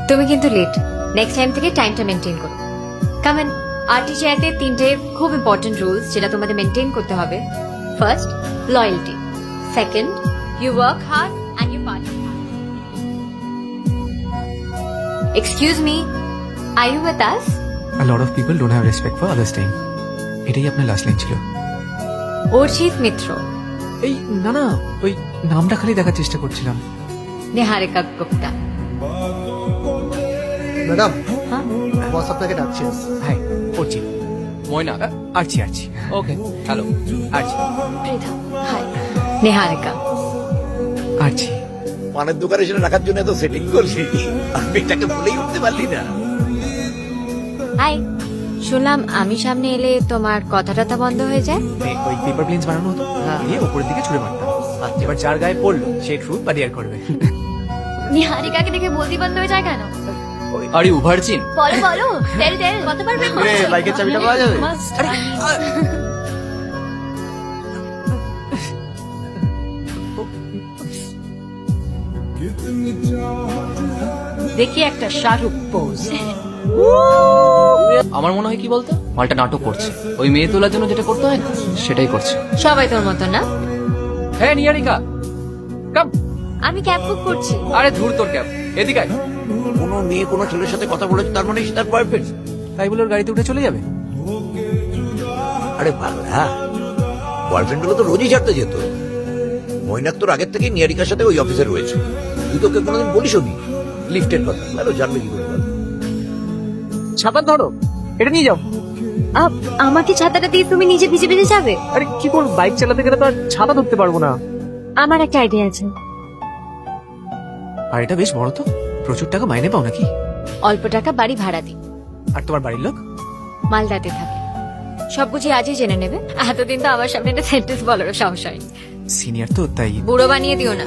তুমি কিন্তু late, next time থেকে টাইমটা মেনটেন করো। কামেন, আরটিজিআইতে 3টে খুব ইম্পর্টেন্ট রুলস যেটা তোমাদের মেনটেন করতে হবে। First, loyalty. Second, you work hard and you party hard. Excuse me, are you with us? A lot of people don't have respect for others time. এটাই আপনার last line ছিল। অর্চিত মিত্র। এই না না, ওই নামটা খালি দেখার চেষ্টা করছিলাম। নিহারিকা গুপ্তা। ম্যাডাম, হ্যাঁ, বস আপনাকে ডাকছেন। হাই, অর্চিত। ময়না, আরছি আরছি। ওকে, হ্যালো, আরছি পৃথা। হাই, নিহারিকা। আরছি। পানের দোকানে সেটা রাখার জন্য এত সেটিং করছি, আমি এটাকে ভুলেই উঠতে পারলি না। হাই, শুনলাম আমি সামনে এলে তোমার কথা টথা বন্ধ হয়ে যায়। ওই পেপার প্লেনস বানানো হতো, দিয়ে উপরের দিকে ছুড়ে মারতাম। এবার যার গায়ে পড়লো সে ট্রুথ বা ডিয়ার করবে। নিহারিকাকে দেখে বলতি বন্ধ হয়ে যায় কেন? Are you virgin? বলো বলো, টেল টেল, কত পারবে? বাইকের চাবিটা পাওয়া যাবে? দেখি একটা শাহরুখ পোজ। আমার মনে হয় কি বলতো, মালটা নাটক করছে। ওই মেয়ে তোলার জন্য যেটা করতে হয় না, সেটাই করছে। সবাই তোর মতো না। হ্যাঁ নিয়ারিকা, কাম। আমি ক্যাব বুক করছি। আরে ধুর তোর ক্যাব, এদিকে আয়। কোনো মেয়ে কোনো ছেলের সাথে কথা বলেছে তার মানে সে তার বয়ফ্রেন্ড? তাই বলে ওর গাড়িতে উঠে চলে যাবে? আরে পাগলা, বয়ফ্রেন্ড হলে তো রোজই ছাড়তে যেত। মৈনাক তোর আগের থেকেই নিয়ারিকার সাথে ওই অফিসে রয়েছে, তুই তোকে কোনোদিন বলিসও নি লিফটের কথা। ভালো জানবে কি করে বল? ছাতা ধরো, এটা নিয়ে যাও। আমাকে ছাতাটা দিয়ে তুমি নিজে ভিজে ভিজে যাবে? আরে কি করব, বাইক চালাতে গেলে তো আর ছাতা ধরতে পারবো না। আমার একটা আইডিয়া আছে। আর এটা বেশ বড় তো, প্রচুর টাকা মাইনে পাও নাকি? অল্প টাকা বাড়ি ভাড়া দিই, আর তোমার বাড়ির লোক? মালদাতে থাকে। সব বুঝি আজই জেনে নেবে। এতদিন তো আমার সামনে একটা সেন্টেন্স বলারও সাহস হয়নি। সিনিয়র তো তাই। বুড়ো বানিয়ে দিও না।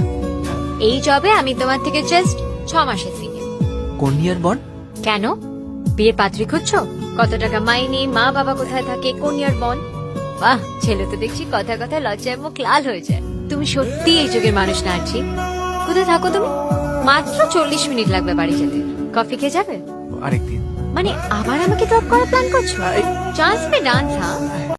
এই জবে আমি তোমার থেকে জাস্ট 6 মাসের সিনিয়র। কোন ইয়ার বন? কেন, বিয়ে পাত্রী খুঁজছো? কত টাকা মাইনে, মা বাবা কোথায় থাকে, কোন ইয়ার বন? বাহ, ছেলে তো দেখছি কথা কথা লজ্জায় মুখ লাল হয়ে যায়। তুমি সত্যি এই যুগের মানুষ না আছি। কোথায় থাকো তুমি? মাত্র 40 মিনিট লাগবে বাড়ি যেতে। কফি খেয়ে যাবে? আরেকদিন। মানে আবার আমাকে ড্রপ করার প্ল্যান করছো? Chance pay dance. হ্যাঁ,